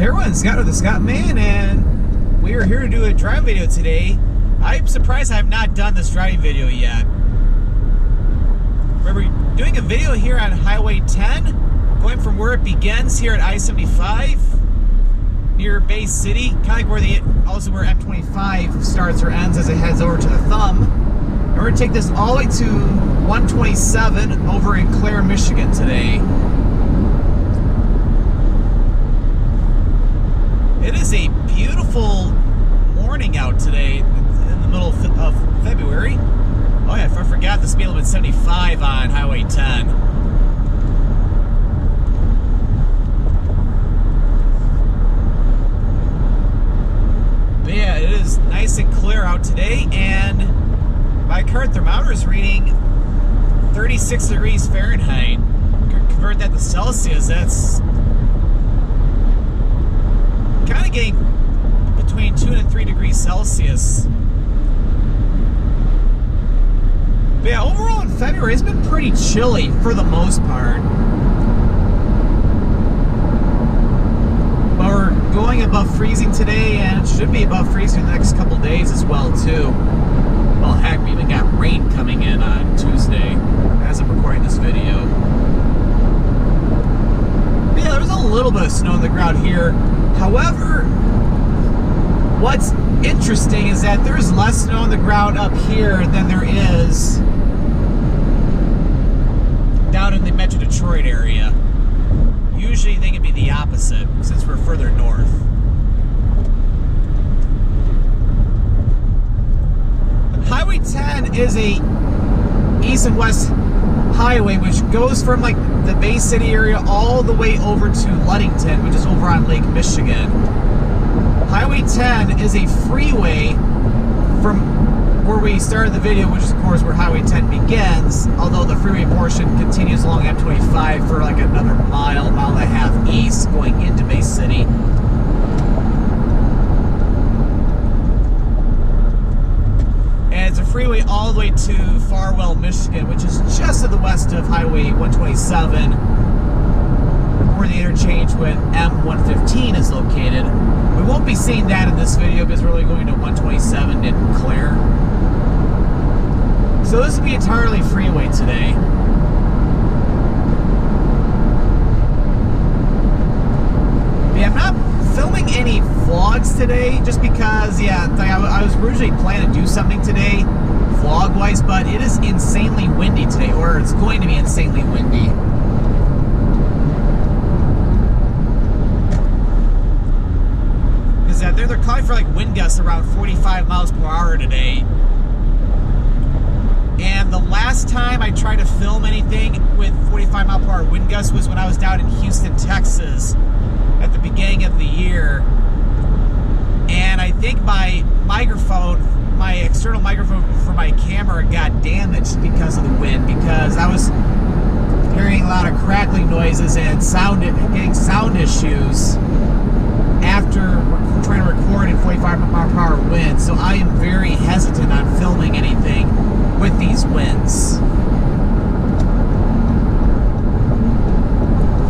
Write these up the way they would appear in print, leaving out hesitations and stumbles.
everyone, Scott with the Scottman, and we are here to do a driving video today. I'm surprised I have not done this driving video yet. We're doing a video here on Highway 10, going from where it begins here at I-75, near Bay City, kind of like where where M25 starts or ends as it heads over to the thumb. And we're going to take this all the way to 127 over in Clare, Michigan today. It is a beautiful morning out today in the middle of February. Oh yeah, I forgot the speed limit 75 on Highway 10. But yeah, it is nice and clear out today, and my current thermometer is reading 36 degrees Fahrenheit. Convert that to Celsius, that's kind of getting between 2 and 3 degrees Celsius. But yeah, overall in February, it's been pretty chilly for the most part. But we're going above freezing today, and it should be above freezing the next couple days as well, too. Well, heck, we even got rain coming in on Tuesday as I'm recording this video. But yeah, there's a little bit of snow on the ground here. However, what's interesting is that there's less snow on the ground up here than there is down in the Metro Detroit area. Usually I think it'd be the opposite since we're further north. Highway 10 is a east and west highway which goes from like the Bay City area all the way over to Ludington, which is over on Lake Michigan. Highway 10 is a freeway from where we started the video, which is of course where Highway 10 begins, although the freeway portion continues along M25 for like another mile and a half east going into Bay City. And it's a freeway all the way to Farwell, Michigan, which is just to the west of Highway 127, where the interchange with M115 is located. We won't be seeing that in this video because we're really going to 127 in Clare. So this will be entirely freeway today. But yeah, I'm not filming any vlogs today just because, yeah, I was originally planning to do something today vlog-wise, but it is insanely windy today, or it's going to be insanely windy. Is that they're calling for like wind gusts around 45 miles per hour today. And the last time I tried to film anything with 45 mile per hour wind gusts was when I was down in Houston, Texas at the beginning of the year. And I think my microphone, my external microphone for my camera got damaged because of the wind, because I was hearing a lot of crackling noises and getting sound issues after trying to record in 45 mile per hour winds. So I am very hesitant on filming anything with these winds,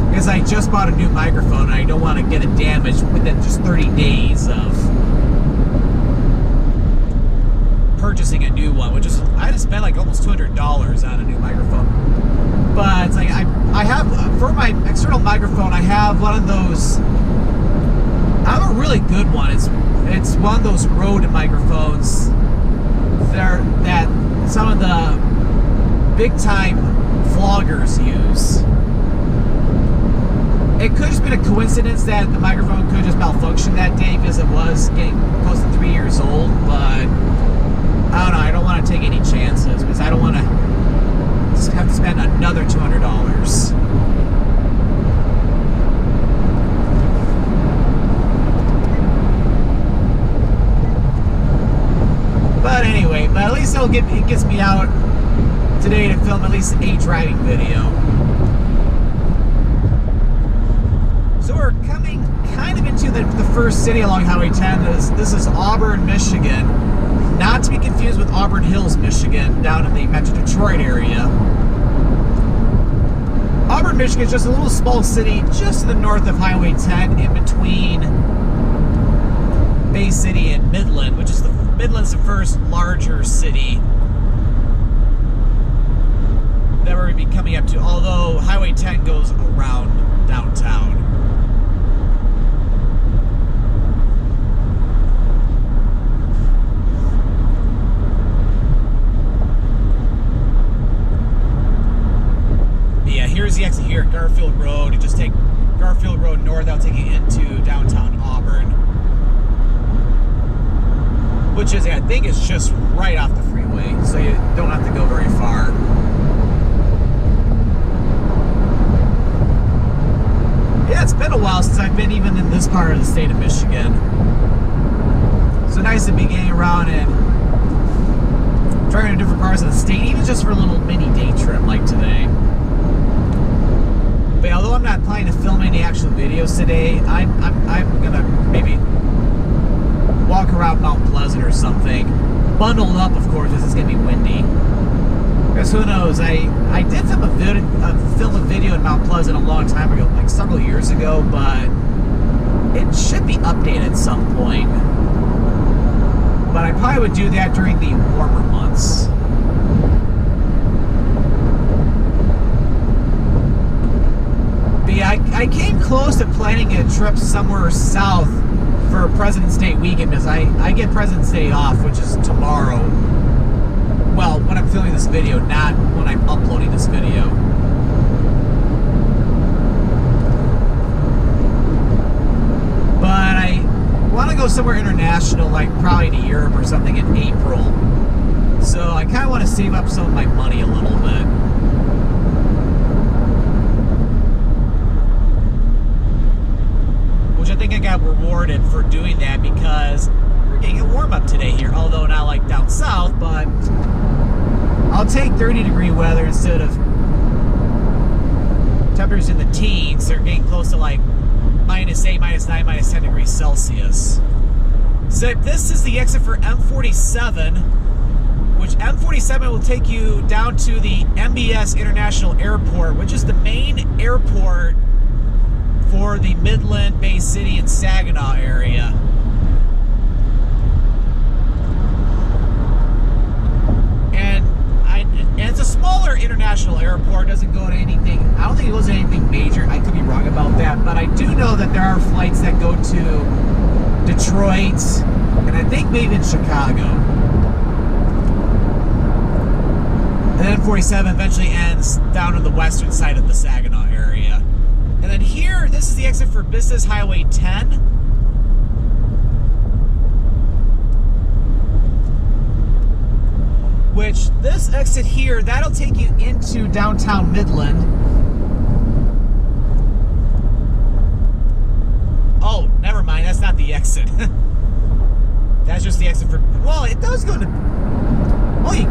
because I just bought a new microphone and I don't want to get it damaged within just 30 days of purchasing a new one, which is, I had to spend like almost $200 on a new microphone. But it's like I have, for my external microphone, I have one of those, I have a really good one. It's one of those Rode microphones that some of the big-time vloggers use. It could have just been a coincidence that the microphone could have just malfunctioned that day because it was getting close to 3 years old, but I don't know, I don't want to take any chances because I don't want to have to spend another $200. But anyway, but at least it gets me out today to film at least a driving video. So we're coming kind of into the first city along Highway 10. This is Auburn, Michigan. Not to be confused with Auburn Hills, Michigan, down in the Metro Detroit area. Auburn, Michigan is just a little small city just to the north of Highway 10 in between Bay City and Midland, which is Midland's the first larger city that we're going to be coming up to, although Highway 10 goes around downtown. But yeah, here's the exit here at Garfield Road. You just take Garfield Road north, that'll take you into downtown Auburn, which is, I think, is just right off the freeway, so you don't have to go very far. Yeah, it's been a while since I've been even in this part of the state of Michigan. So nice to be getting around and driving to different parts of the state, even just for a little mini day trip like today. But although I'm not planning to film any actual videos today, I'm gonna maybe walk around Mount Pleasant or something, bundled up, of course, because it's gonna be windy. Because who knows? I did film a video in Mount Pleasant a long time ago, like several years ago, but it should be updated at some point. But I probably would do that during the warmer months. But yeah, I came close to planning a trip somewhere south for President's Day weekend, because I get President's Day off, which is tomorrow. Well, when I'm filming this video, not when I'm uploading this video. But I want to go somewhere international, like probably to Europe or something in April. So I kind of want to save up some of my money a little bit. Which I think I got rewarded for doing that, because we're getting a warm up today here, although not like down south, but I'll take 30-degree weather instead of temperatures in the teens. They're getting close to like -8, -9, -10 degrees Celsius. So this is the exit for M47, which M47 will take you down to the MBS International Airport, which is the main airport for the Midland, Bay City, and Saginaw area. And it's a smaller international airport. Doesn't go to anything. I don't think it goes to anything major. I could be wrong about that, but I do know that there are flights that go to Detroit, and I think maybe in Chicago. And then 47 eventually ends down on the western side of the Saginaw area. And then here, this is the exit for Business Highway 10. Which, this exit here, that'll take you into downtown Midland. Oh, never mind, that's not the exit. That's just the exit for, well, it does go to, well, you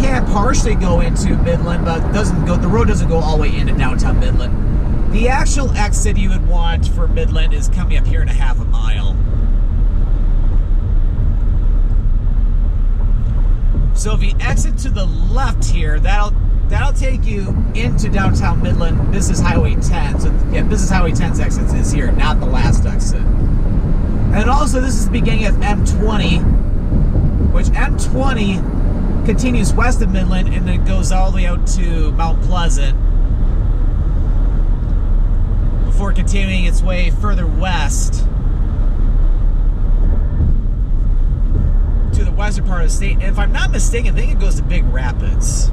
can partially go into Midland, but the road doesn't go all the way into downtown Midland. The actual exit you would want for Midland is coming up here in a half a mile. So if you exit to the left here, that'll take you into downtown Midland, Business Highway 10. So yeah, Business Highway 10's exit is here, not the last exit. And also, this is the beginning of M20, which M20 continues west of Midland and then goes all the way out to Mount Pleasant before continuing its way further west to the western part of the state. And if I'm not mistaken, I think it goes to Big Rapids.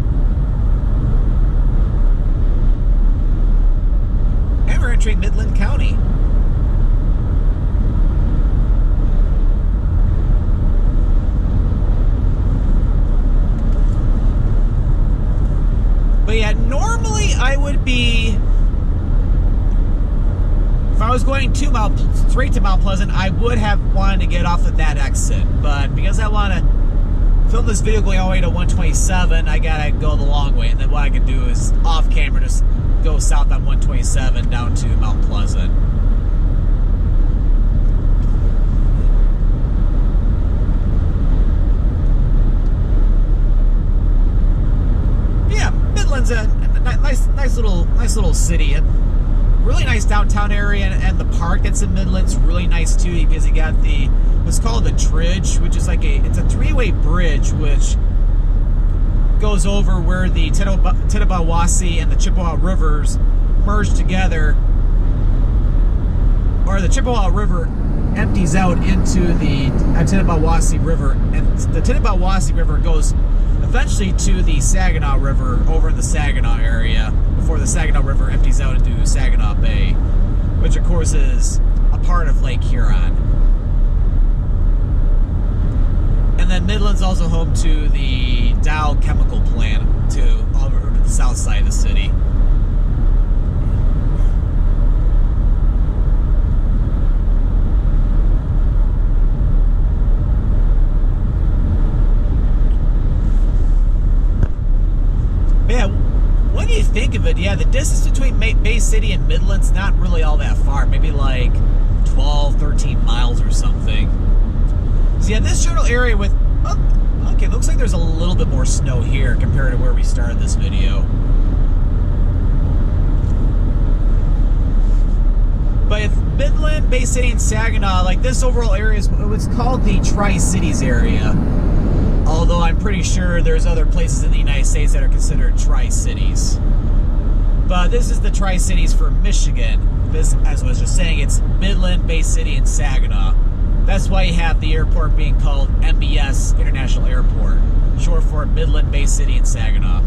And we're entering Midland County. But yeah, normally I would be, if I was going straight to Mount Pleasant, I would have wanted to get off at that exit. But because I want to film this video going all the way to 127, I gotta go the long way. And then what I can do is, off camera, just go south on 127 down to Mount Pleasant. Yeah, Midland's a nice Nice little city. Really nice downtown area, and the park that's in Midland's really nice too, because you got what's called the Tridge, which is like it's a three-way bridge which goes over where the Tittabawassee and the Chippewa rivers merge together, or the Chippewa River empties out into the Tittabawassee River, and the Tittabawassee River goes eventually to the Saginaw River over in the Saginaw area before the Saginaw River empties out into Saginaw Bay, which of course is a part of Lake Huron. And then Midland's also home to the Dow chemical plant over to the south side of the city. Yeah, when you think of it, yeah, the distance between Bay City and Midland's not really all that far. Maybe like 12, 13 miles or something. So yeah, this general area with... Oh, okay, looks like there's a little bit more snow here compared to where we started this video. But if Midland, Bay City, and Saginaw, like this overall area is what's called the Tri-Cities area. Although I'm pretty sure there's other places in the United States that are considered Tri-Cities. But this is the Tri-Cities for Michigan. This, as I was just saying, it's Midland, Bay City, and Saginaw. That's why you have the airport being called MBS International Airport, short for Midland, Bay City, and Saginaw.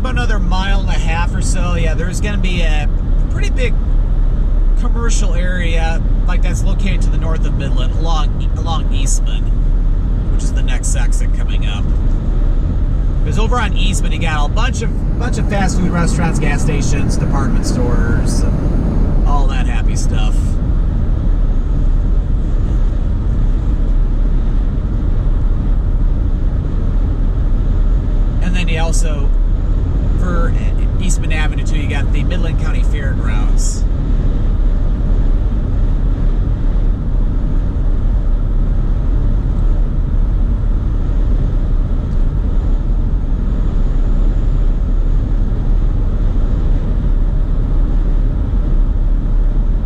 Another mile and a half or so, yeah, there's going to be a pretty big commercial area like that's located to the north of Midland along Eastman, which is the next exit coming up. Because over on Eastman you got a bunch of fast food restaurants, gas stations, department stores, all that happy stuff. And then you also, for Eastman Avenue too, you got the Midland County Fairgrounds.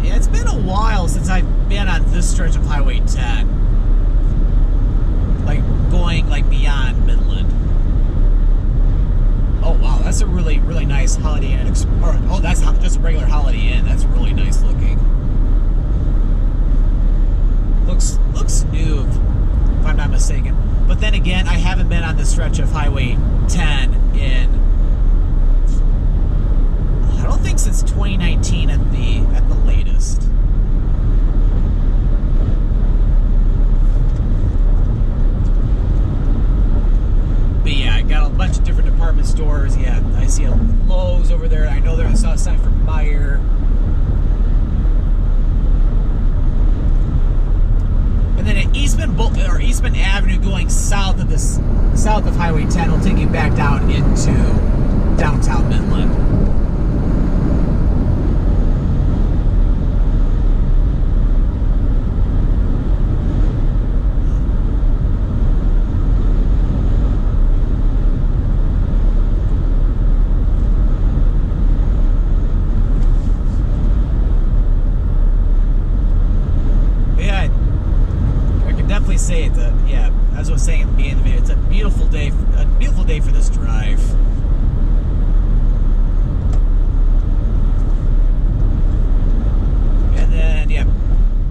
Yeah, it's been a while since I've been on this stretch of Highway 10. Like going like beyond Midland. Oh wow, that's a really, really nice Holiday Inn. Oh, that's just a regular Holiday Inn. That's really nice looking. Looks new, if I'm not mistaken. But then again, I haven't been on this stretch of Highway 10 in, I don't think since 2019 at the latest. But yeah, I got a bunch of different department stores. Yeah, I see a Lowe's over there. I know there's a sign for Meyer. And then at Eastman Avenue, going south of Highway 10, will take you back down into downtown Midland. Say it, yeah, as I was saying at the beginning of the video, it's a beautiful day for this drive. And then, yeah,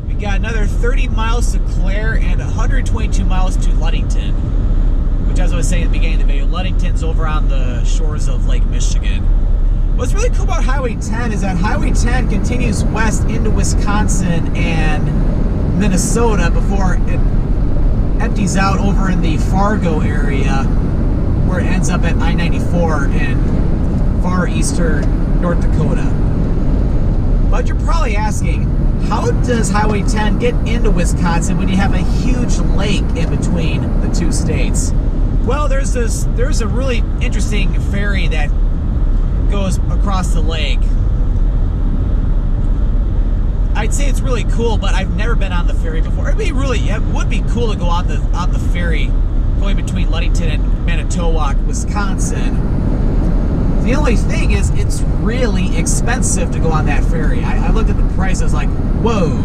we got another 30 miles to Clare and 122 miles to Ludington, which, as I was saying at the beginning of the video, Ludington's over on the shores of Lake Michigan. What's really cool about Highway 10 is that Highway 10 continues west into Wisconsin and Minnesota before it empties out over in the Fargo area, where it ends up at I-95 in far eastern North Dakota. But you're probably asking, how does Highway 10 get into Wisconsin when you have a huge lake in between the two states? Well, there's a really interesting ferry that goes across the lake, I'd say it's really cool, but I've never been on the ferry before. It would be cool to go on the ferry going between Ludington and Manitowoc, Wisconsin. The only thing is, it's really expensive to go on that ferry. I looked at the price, I was like, whoa.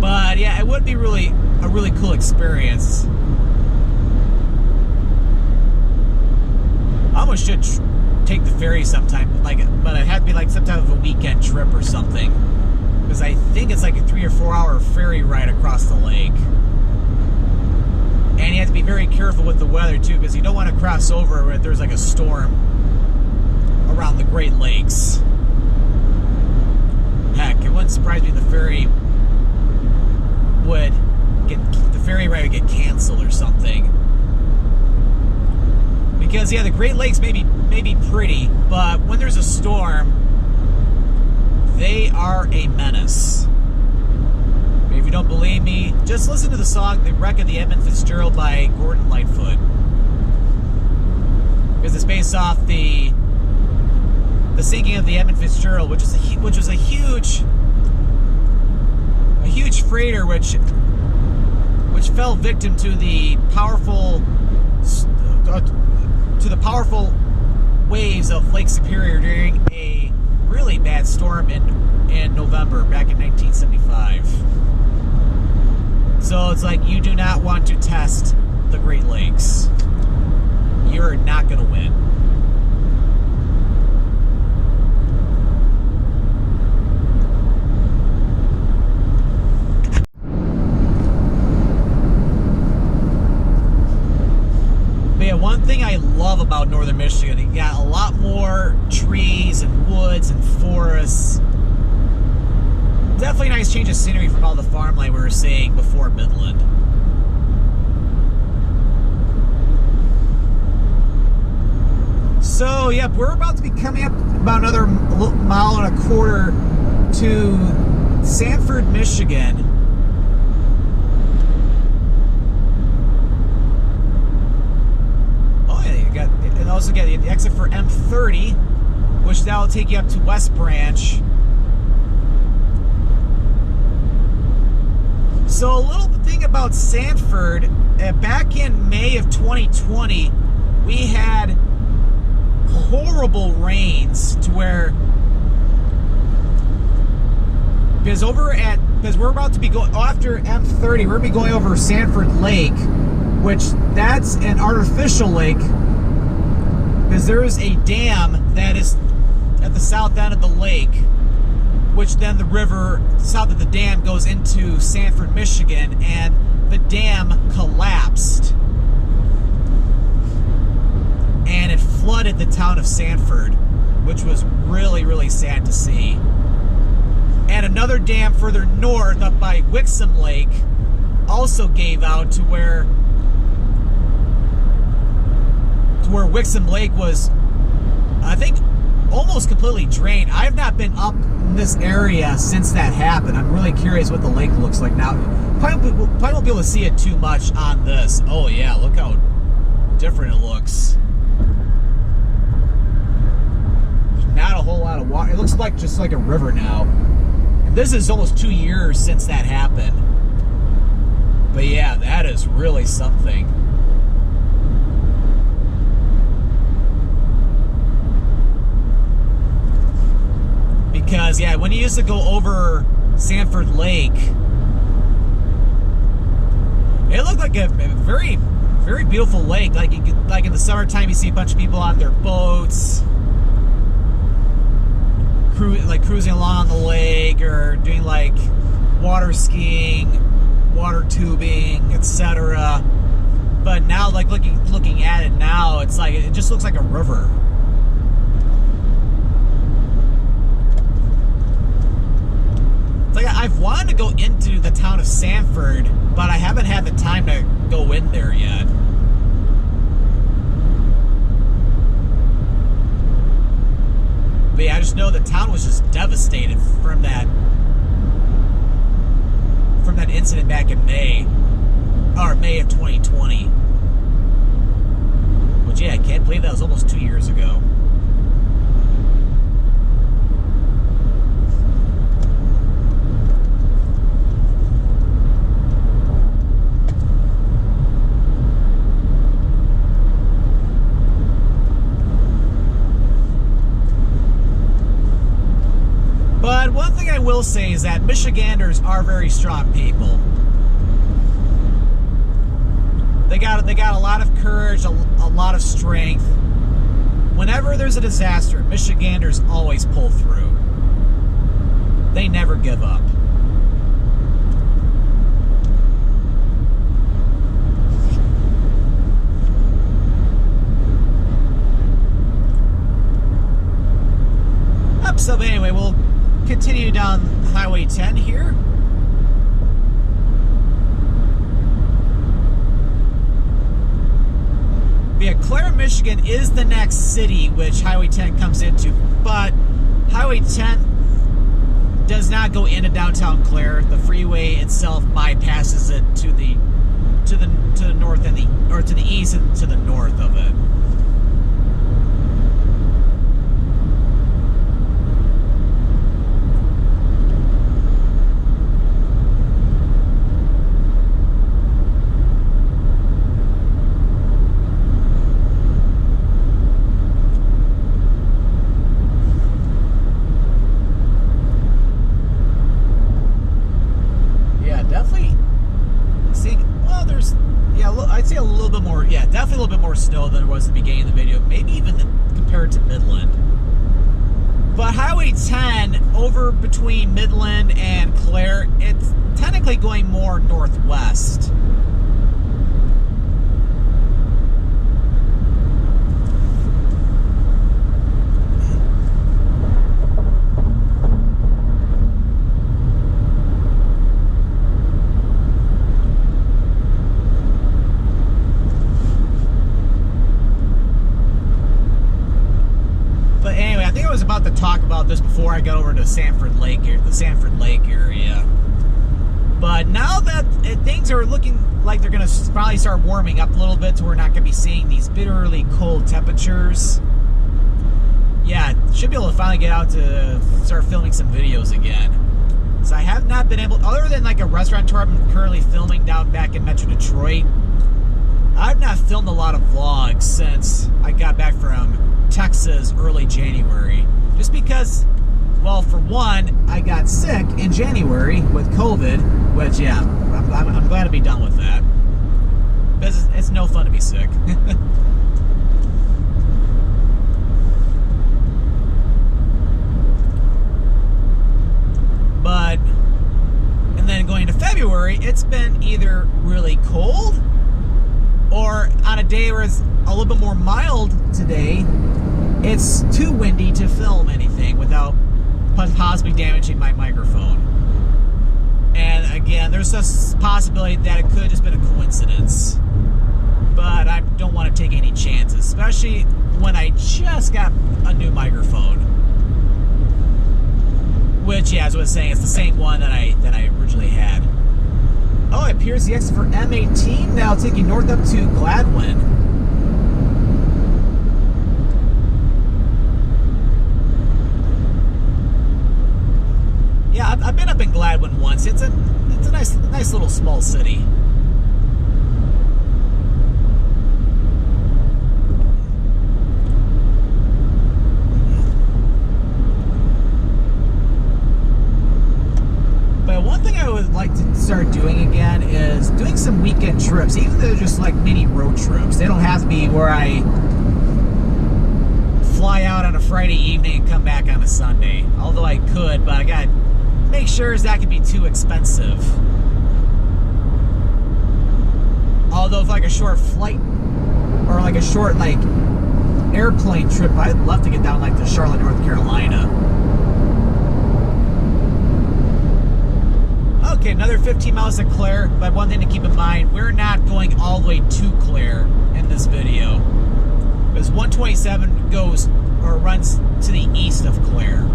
But yeah, it would be a really cool experience. I almost should take the ferry sometime, but it had to be like some type of a weekend trip or something, because I think it's like a 3 or 4 hour ferry ride across the lake. And you have to be very careful with the weather too, because you don't want to cross over if there's like a storm around the Great Lakes. Heck, it wouldn't surprise me if the ferry ride would get canceled or something. Because yeah, the Great Lakes may be pretty, but when there's a storm, they are a menace. If you don't believe me, just listen to the song "The Wreck of the Edmund Fitzgerald" by Gordon Lightfoot, because it's based off the sinking of the Edmund Fitzgerald, which was a huge freighter which fell victim to the powerful waves of Lake Superior during a really bad storm in November back in 1975. So it's like, you do not want to test the Great Lakes. You're not going to win. One thing I love about northern Michigan, you got a lot more trees and woods and forests. Definitely a nice change of scenery from all the farmland we were seeing before Midland. So, yep, we're about to be coming up about another mile and a quarter to Sanford, Michigan. And also get the exit for M30, which that will take you up to West Branch. So a little thing about Sanford, back in May of 2020, we had horrible rains to where, because we're about to be going after M30, we're going to be going over Sanford Lake, which that's an artificial lake, because there is a dam that is at the south end of the lake, which then the river south of the dam goes into Sanford, Michigan, and the dam collapsed. And it flooded the town of Sanford, which was really, really sad to see. And another dam further north, up by Wixom Lake, also gave out to where Wixom Lake was, I think, almost completely drained. I have not been up in this area since that happened. I'm really curious what the lake looks like now. Probably won't be able to see it too much on this. Oh yeah, look how different it looks. There's not a whole lot of water. It looks like just like a river now. And this is almost 2 years since that happened. But yeah, that is really something. Because, yeah, when you used to go over Sanford Lake, it looked like a very, very beautiful lake. Like in the summertime, you see a bunch of people on their boats, cruising along the lake, or doing like water skiing, water tubing, etc. But now, like looking at it now, it's like it just looks like a river. Like, I've wanted to go into the town of Sanford, but I haven't had the time to go in there yet. But yeah, I just know the town was just devastated from that incident back in May of 2020. Which, yeah, I can't believe that was almost 2 years ago. But one thing I will say is that Michiganders are very strong people. They got a lot of courage, a lot of strength. Whenever there's a disaster, Michiganders always pull through. They never give up. So anyway, we'll continue down Highway 10 here. Yeah, Clare, Michigan is the next city which Highway 10 comes into, but Highway 10 does not go into downtown Clare. The freeway itself bypasses it to the north and to the east and to the north of it. Definitely a little bit more snow than there was at the beginning of the video, maybe even compared to Midland. But Highway 10 over between Midland and Clare, it's technically going more northwest. To talk about this before I got over to Sanford Lake, the Sanford Lake area. But now that things are looking like they're going to probably start warming up a little bit, so we're not going to be seeing these bitterly cold temperatures. Yeah, should be able to finally get out to start filming some videos again. So I have not been able, other than like a restaurant tour I'm currently filming down back in Metro Detroit, I've not filmed a lot of vlogs since I got back from Texas early January. Just because, well, for one, I got sick in January with COVID, which, yeah, I'm glad to be done with that. Because it's no fun to be sick. But, and then going into February, it's been either really cold, or on a day where it's a little bit more mild today, it's too windy to film anything without possibly damaging my microphone. And again, there's a possibility that it could have just been a coincidence. But I don't want to take any chances, especially when I just got a new microphone. Which, yeah, as I was saying, it's the same one that I originally had. Oh, it appears the exit for M18 now taking north up to Gladwin. Yeah, I've been up in Gladwin once. It's a nice little small city. But one thing I would like to start doing again is doing some weekend trips, even though they're just like mini road trips. They don't have to be where I fly out on a Friday evening and come back on a Sunday. Although I could, but I gotta make sure that could be too expensive. Although if like a short flight or like a short like airplane trip, I'd love to get down like to Charlotte, North Carolina. Okay, another 15 miles to Clare, but one thing to keep in mind, we're not going all the way to Clare in this video. Because 127 goes or runs to the east of Clare.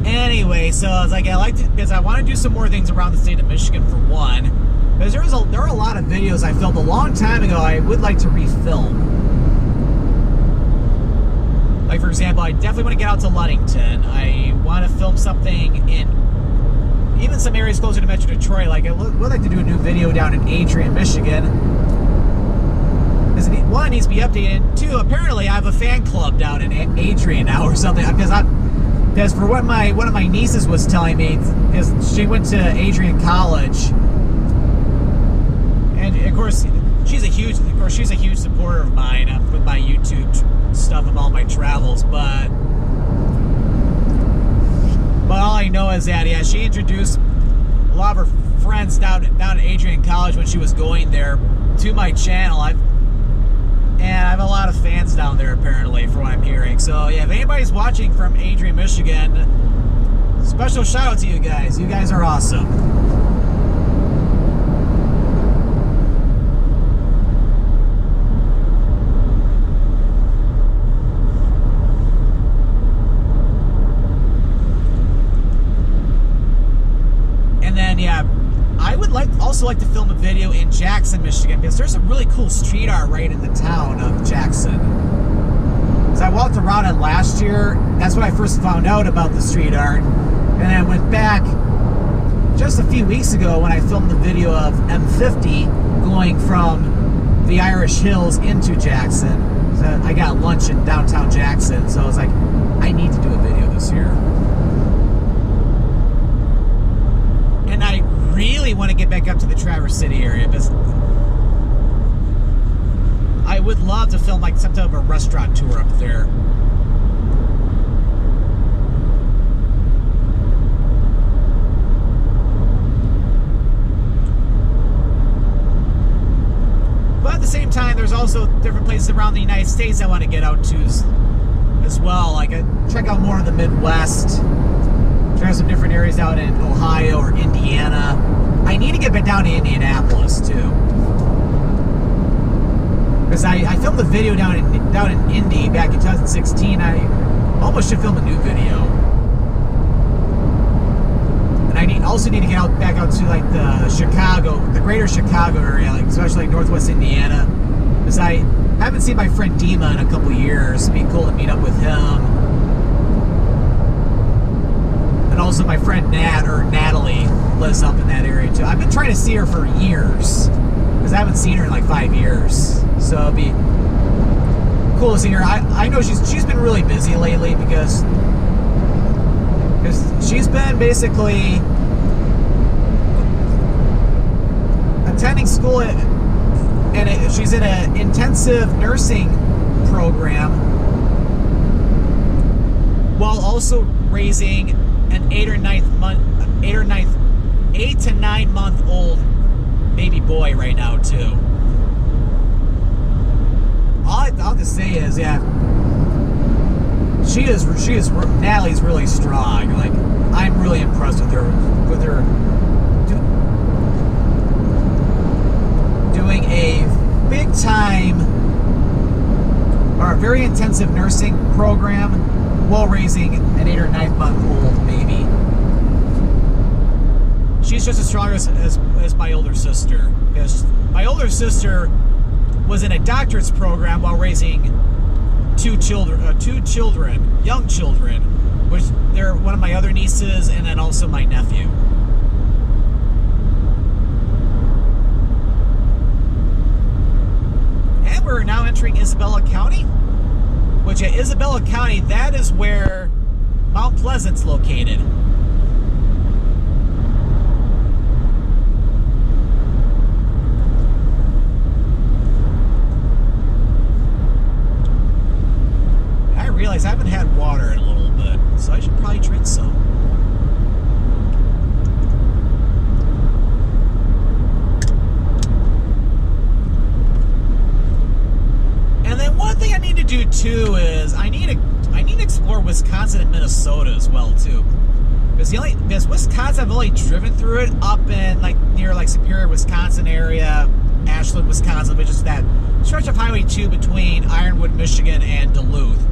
Anyway, so I was like, because I want to do some more things around the state of Michigan for one. Because there are a lot of videos I filmed a long time ago I would like to refilm. Like, for example, I definitely want to get out to Ludington. I want to film something in in some areas closer to Metro Detroit. Like, I would like to do a new video down in Adrian, Michigan. One, it needs to be updated. Two, apparently I have a fan club down in Adrian now or something. Because for what one of my nieces was telling me, because she went to Adrian College, and of course she's a huge supporter of mine with my YouTube stuff of all my travels. But all I know is that, yeah, she introduced a lot of her friends down at Adrian College when she was going there to my channel. And I have a lot of fans down there, apparently, for what I'm hearing. So, yeah, if anybody's watching from Adrian, Michigan, special shout out to you guys. You guys are awesome. And then, yeah, I would also like to film a video in Jackson, Michigan, because there's a really cool street art right in the town of Jackson. So I walked around it last year. That's when I first found out about the street art. And I went back just a few weeks ago when I filmed the video of M50 going from the Irish Hills into Jackson. So I got lunch in downtown Jackson, so I was like, I need to do a video this year. And I really want to get back up to the Traverse City area, because I would love to film like some type of a restaurant tour up there. But at the same time, there's also different places around the United States I want to get out to as well. Like, check out more of the Midwest. Try some different areas out in Ohio or Indiana. I need to get back down to Indianapolis too, because I filmed the video down in Indy back in 2016. I almost should film a new video, and I also need to get back out to like the greater Chicago area, like especially like Northwest Indiana, because I haven't seen my friend Dima in a couple years. It'd be cool to meet up with him. And also my friend Natalie lives up in that area too. I've been trying to see her for years, because I haven't seen her in like 5 years. So it'd be cool to see her. I know she's been really busy lately because she's been basically attending school and she's in an intensive nursing program while also raising an 8 to 9 month old baby boy right now too. All I'll just say is, yeah, Natalie's really strong. Like, I'm really impressed with her doing a big time or a very intensive nursing program while raising an 8 or 9 month old baby. She's just as strong as my older sister, because my older sister was in a doctorate's program while raising young children, which they're one of my other nieces and then also my nephew. And we're now entering Isabella County, which at Isabella County, that is where Mount Pleasant's located. I realize I haven't had water in a little bit, so I should probably drink some. And then one thing I need to do too is I need to explore Wisconsin and Minnesota as well too, because Wisconsin, I've only driven through it up in like near like Superior, Wisconsin area, Ashland, Wisconsin, which is that stretch of Highway 2 between Ironwood, Michigan, and Duluth.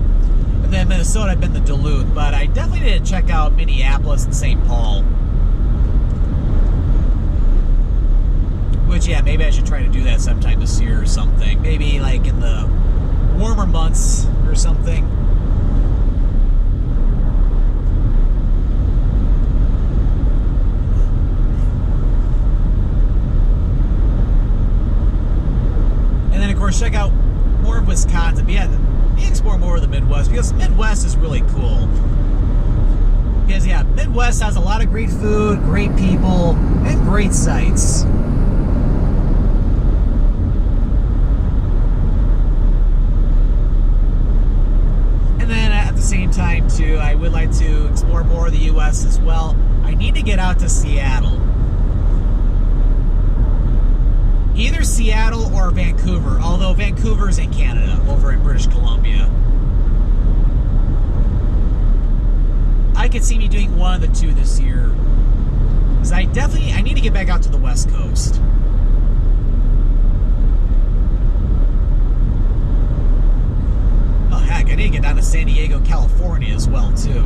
And then Minnesota, I've been to Duluth, but I definitely need to check out Minneapolis and St. Paul. Which, yeah, maybe I should try to do that sometime this year or something. Maybe like in the warmer months or something. check out more of Wisconsin. But yeah, explore more of the Midwest, because the Midwest is really cool. Because yeah, Midwest has a lot of great food, great people, and great sights. And then at the same time too, I would like to explore more of the US as well. I need to get out to Seattle. Either Seattle or Vancouver, although Vancouver's in Canada, over in British Columbia. I could see me doing one of the two this year. Because I need to get back out to the West Coast. Oh heck, I need to get down to San Diego, California as well too.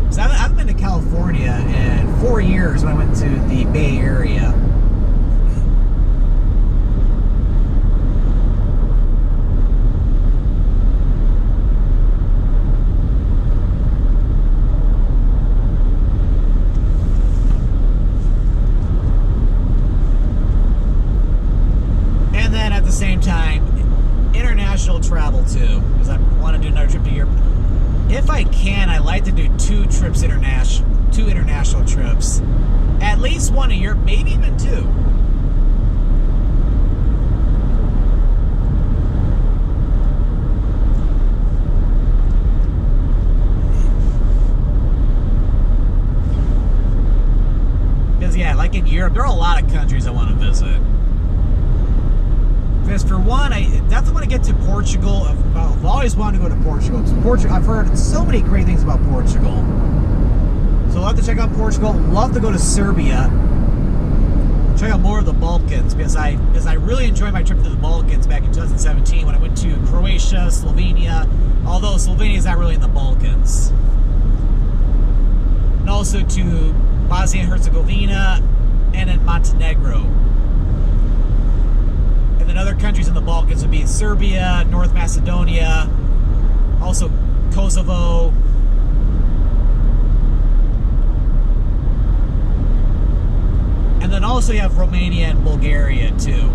Because I haven't been to California in 4 years when I went to the Bay Area. Same time, international travel too, because I want to do another trip to Europe. If I can, I like to do two international trips, at least one to Europe, maybe even two. Because yeah, like in Europe, there are a lot of countries I want to visit. Because for one, I definitely want to get to Portugal. I've always wanted to go to Portugal. I've heard so many great things about Portugal. So I'll have to check out Portugal. Love to go to Serbia. Check out more of the Balkans, because I really enjoyed my trip to the Balkans back in 2017 when I went to Croatia, Slovenia. Although Slovenia is not really in the Balkans. And also to Bosnia and Herzegovina and then Montenegro. And then other countries in the Balkans would be Serbia, North Macedonia, also Kosovo. And then also you have Romania and Bulgaria too.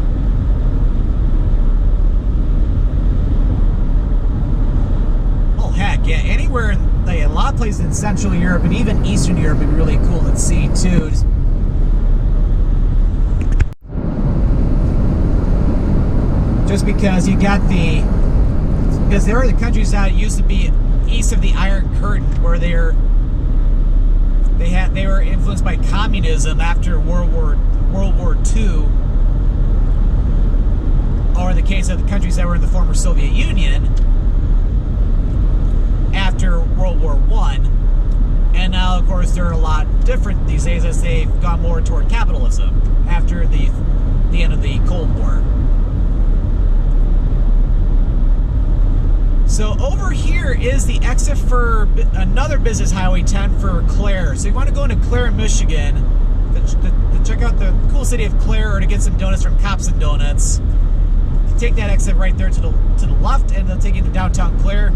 Oh heck, yeah, anywhere in a lot of places in Central Europe and even Eastern Europe would be really cool to see too. Just because you got because there are the countries that used to be east of the Iron Curtain, where they were influenced by communism after World War II, or in the case of the countries that were in the former Soviet Union after World War I. And now, of course, they're a lot different these days as they've gone more toward capitalism after the end of the Cold War. So over here is the exit for another business, Highway 10 for Clare. So you want to go into Clare, Michigan, to check out the cool city of Clare, or to get some donuts from Cops and Donuts. You take that exit right there to the left, and they'll take you to downtown Clare.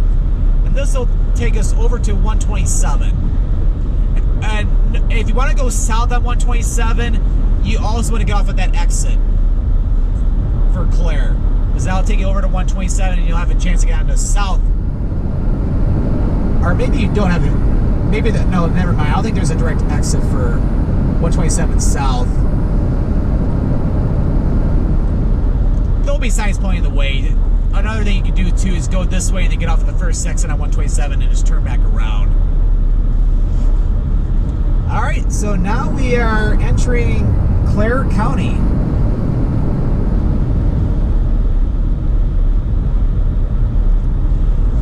And this will take us over to 127. And if you want to go south on 127, you also want to get off at that exit for Clare. Because that'll take you over to 127 and you'll have a chance to get on to south. Or maybe you don't have it. Maybe that, no, never mind. I don't think there's a direct exit for 127 south. There'll be signs pointing the way. Another thing you can do too is go this way and then get off at the first exit on 127 and just turn back around. Alright, so now we are entering Clare County.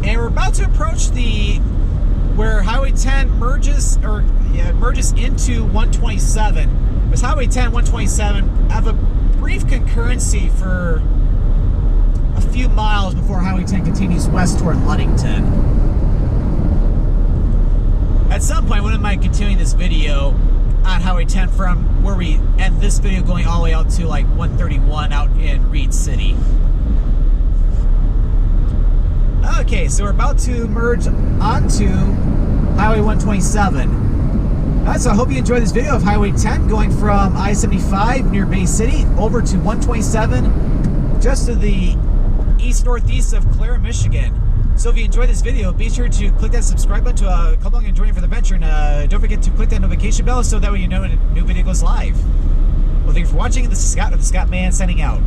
And we're about to approach where Highway 10 merges into 127. Because Highway 10 and 127 have a brief concurrency for a few miles before Highway 10 continues west toward Ludington. At some point, I wouldn't mind continuing this video on Highway 10 from where we end this video, going all the way out to like 131 out in Reed City. Okay, so we're about to merge onto Highway 127. So I hope you enjoyed this video of Highway 10 going from I-75 near Bay City over to 127 just to the east-northeast of Clare, Michigan. So if you enjoyed this video, be sure to click that subscribe button to come along and join me for the adventure. And don't forget to click that notification bell so that way you know when a new video goes live. Well, thank you for watching. This is Scott with the Scott Man signing out.